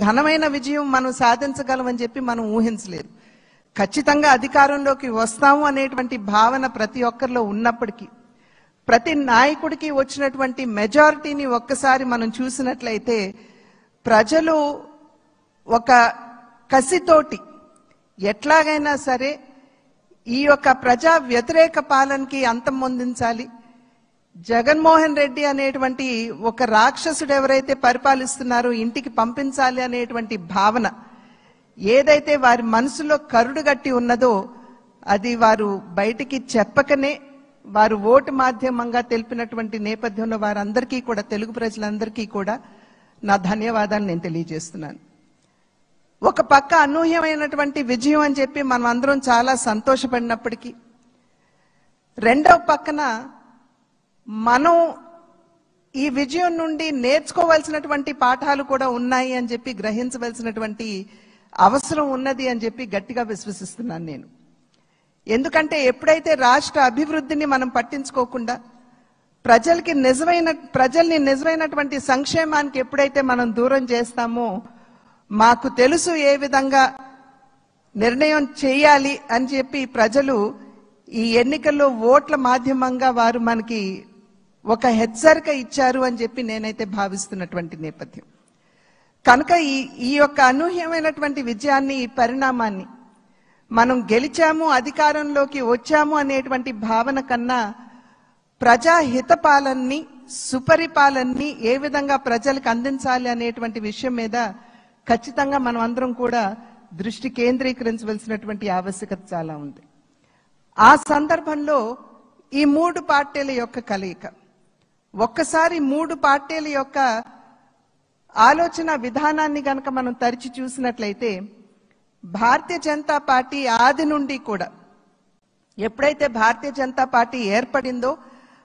ఘనమైన విజయం మనం సాధించగలమని చెప్పి మనం ఊహించలేదు. ఖచ్చితంగా అధికారంలోకి వస్తాము అనేటువంటి భావన ప్రతి ఒక్కరిలో ఉన్నప్పటికీ, ప్రతి నాయకుడికి వచ్చినటువంటి మెజారిటీని ఒక్కసారి మనం చూసినట్లయితే ప్రజలు ఒక కసితోటి ఎట్లాగైనా సరే ఈ యొక్క ప్రజా వ్యతిరేక పాలనకి అంతం పొందించాలి, జగన్మోహన్ రెడ్డి అనేటువంటి ఒక రాక్షసుడు ఎవరైతే పరిపాలిస్తున్నారో ఇంటికి పంపించాలి అనేటువంటి భావన ఏదైతే వారి మనసులో కరుడుగట్టి ఉన్నదో అది వారు బయటికి చెప్పకనే వారు ఓటు మాధ్యమంగా తెలిపినటువంటి నేపథ్యంలో వారందరికీ కూడా, తెలుగు ప్రజలందరికీ కూడా నా ధన్యవాదాలు నేను తెలియజేస్తున్నాను. ఒక పక్క అనూహ్యమైనటువంటి విజయం అని చెప్పి మనం అందరం చాలా సంతోషపడినప్పటికీ, రెండవ పక్కన మనం ఈ విజయం నుండి నేర్చుకోవాల్సినటువంటి పాఠాలు కూడా ఉన్నాయి అని చెప్పి గ్రహించవలసినటువంటి అవసరం ఉన్నది అని చెప్పి గట్టిగా విశ్వసిస్తున్నాను నేను. ఎందుకంటే ఎప్పుడైతే రాష్ట్ర అభివృద్ధిని మనం పట్టించుకోకుండా ప్రజల్ని నిజమైనటువంటి సంక్షేమానికి ఎప్పుడైతే మనం దూరం చేస్తామో, మాకు తెలుసు ఏ విధంగా నిర్ణయం చేయాలి అని చెప్పి ప్రజలు ఈ ఎన్నికల్లో ఓట్ల మాధ్యమంగా వారు మనకి ఒక హెచ్చరిక ఇచ్చారు అని చెప్పి నేనైతే భావిస్తున్నటువంటి నేపథ్యం. కనుక ఈ యొక్క అనూహ్యమైనటువంటి విజయాన్ని, ఈ పరిణామాన్ని మనం గెలిచాము, అధికారంలోకి వచ్చాము అనేటువంటి భావన కన్నా ప్రజాహిత పాలనని, సుపరిపాలనని ఏ విధంగా ప్రజలకు అందించాలి అనేటువంటి విషయం మీద ఖచ్చితంగా మనం అందరం కూడా దృష్టి కేంద్రీకరించవలసినటువంటి ఆవశ్యకత చాలా ఉంది. ఆ సందర్భంలో ఈ మూడు పార్టీల యొక్క కలయిక, ఒక్కసారి మూడు పార్టీల యొక్క ఆలోచన విధానాన్ని గనక మనం తరిచి చూసినట్లయితే, భారతీయ జనతా పార్టీ ఆది నుండి కూడా, ఎప్పుడైతే భారతీయ జనతా పార్టీ ఏర్పడిందో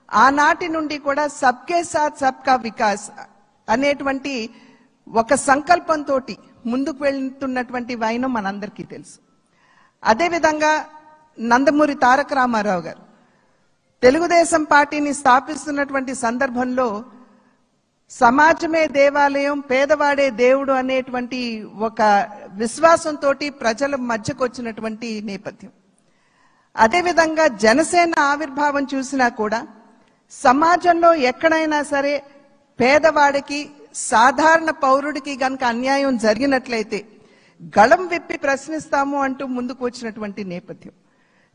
ఆనాటి నుండి కూడా సబ్కే సాత్ సబ్కా వికాస్ అనేటువంటి ఒక సంకల్పంతో ముందుకు వెళ్తున్నటువంటి వైనం మనందరికీ తెలుసు. అదేవిధంగా నందమూరి తారక రామారావు గారు తెలుగుదేశం పార్టీని స్థాపిస్తున్నటువంటి సందర్భంలో సమాజమే దేవాలయం, పేదవాడే దేవుడు అనేటువంటి ఒక విశ్వాసంతో ప్రజల మధ్యకు వచ్చినటువంటి నేపథ్యం. అదేవిధంగా జనసేన ఆవిర్భావం చూసినా కూడా సమాజంలో ఎక్కడైనా సరే పేదవాడికి, సాధారణ పౌరుడికి గనక అన్యాయం జరిగినట్లయితే గళం విప్పి ప్రశ్నిస్తాము అంటూ ముందుకు వచ్చినటువంటి నేపథ్యం.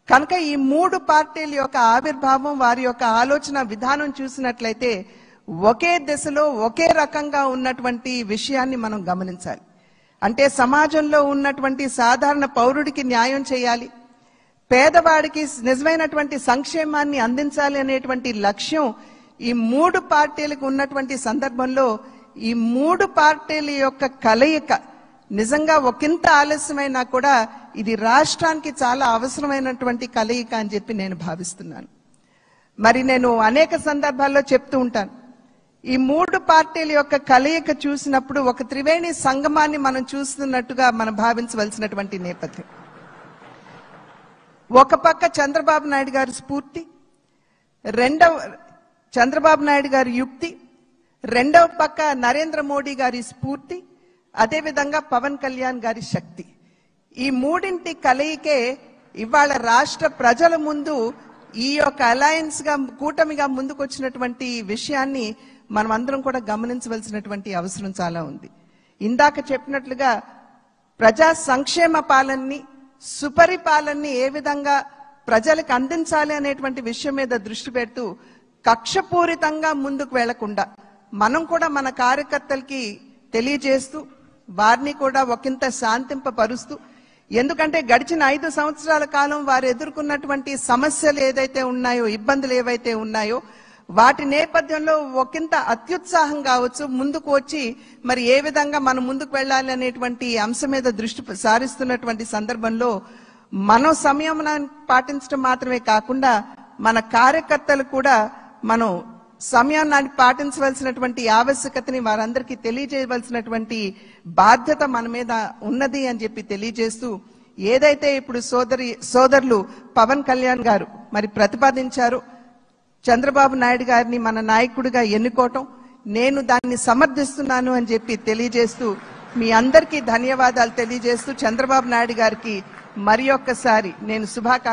కనుక ఈ మూడు పార్టీల యొక్క ఆవిర్భావం, వారి యొక్క ఆలోచన విధానం చూసినట్లయితే ఒకే దిశలో ఒకే రకంగా ఉన్నటువంటి విషయాన్ని మనం గమనించాలి. అంటే సమాజంలో ఉన్నటువంటి సాధారణ పౌరుడికి న్యాయం చేయాలి, పేదవాడికి నిజమైనటువంటి సంక్షేమాన్ని అందించాలి అనేటువంటి లక్ష్యం ఈ మూడు పార్టీలకు ఉన్నటువంటి సందర్భంలో ఈ మూడు పార్టీల యొక్క కలయిక నిజంగా ఒకంత ఆలస్యమైనా కూడా ఇది రాష్ట్రానికి చాలా అవసరమైనటువంటి కలయిక అని చెప్పి నేను భావిస్తున్నాను. మరి నేను అనేక సందర్భాల్లో చెప్తూ ఉంటాను, ఈ మూడు పార్టీల యొక్క కలయిక చూసినప్పుడు ఒక త్రివేణి సంగమాన్ని మనం చూస్తున్నట్టుగా మనం భావించవలసినటువంటి నేపథ్యం. ఒక పక్క చంద్రబాబు నాయుడు గారి స్ఫూర్తి, చంద్రబాబు నాయుడు గారి యుక్తి, రెండవ పక్క నరేంద్ర మోడీ గారి స్ఫూర్తి, అదేవిధంగా పవన్ కళ్యాణ్ గారి శక్తి. ఈ మూడింటి కలయికే ఇవాళ రాష్ట్ర ప్రజల ముందు ఈ యొక్క అలయన్స్ గా, కూటమిగా ముందుకు వచ్చినటువంటి విషయాన్ని మనం అందరం కూడా గమనించవలసినటువంటి అవసరం చాలా ఉంది. ఇందాక చెప్పినట్లుగా ప్రజా సంక్షేమ పాలనని, సుపరిపాలనని ఏ విధంగా ప్రజలకు అందించాలి అనేటువంటి విషయం మీద దృష్టి పెడుతూ కక్షపూరితంగా ముందుకు వెళ్లకుండా మనం కూడా మన కార్యకర్తలకి తెలియజేస్తూ వారిని కూడా ఒకంత శాంతింపపరుస్తూ, ఎందుకంటే గడిచిన 5 సంవత్సరాల కాలం వారు ఎదుర్కొన్నటువంటి సమస్యలు ఏదైతే ఉన్నాయో, ఇబ్బందులు ఏవైతే ఉన్నాయో వాటి నేపథ్యంలో ఒకంత అత్యుత్సాహం కావచ్చు ముందుకు వచ్చి మరి ఏ విధంగా మనం ముందుకు వెళ్ళాలి అనేటువంటి అంశం మీద దృష్టి సారిస్తున్నటువంటి సందర్భంలో మనం సంయమనాన్ని పాటించడం మాత్రమే కాకుండా మన కార్యకర్తలు కూడా మనం సమయాన్ని పాటించవలసినటువంటి ఆవశ్యకతని వారందరికీ తెలియజేయవలసినటువంటి బాధ్యత మన మీద ఉన్నది అని చెప్పి తెలియజేస్తూ, ఏదైతే ఇప్పుడు సోదరులు పవన్ కళ్యాణ్ గారు మరి ప్రతిపాదించారో చంద్రబాబు నాయుడు గారిని మన నాయకుడిగా ఎన్నుకోవటం, నేను దాన్ని సమర్థిస్తున్నాను అని చెప్పి తెలియజేస్తూ మీ అందరికీ ధన్యవాదాలు తెలియజేస్తూ చంద్రబాబు నాయుడు గారికి మరి ఒక్కసారి నేను శుభాకాంక్షలు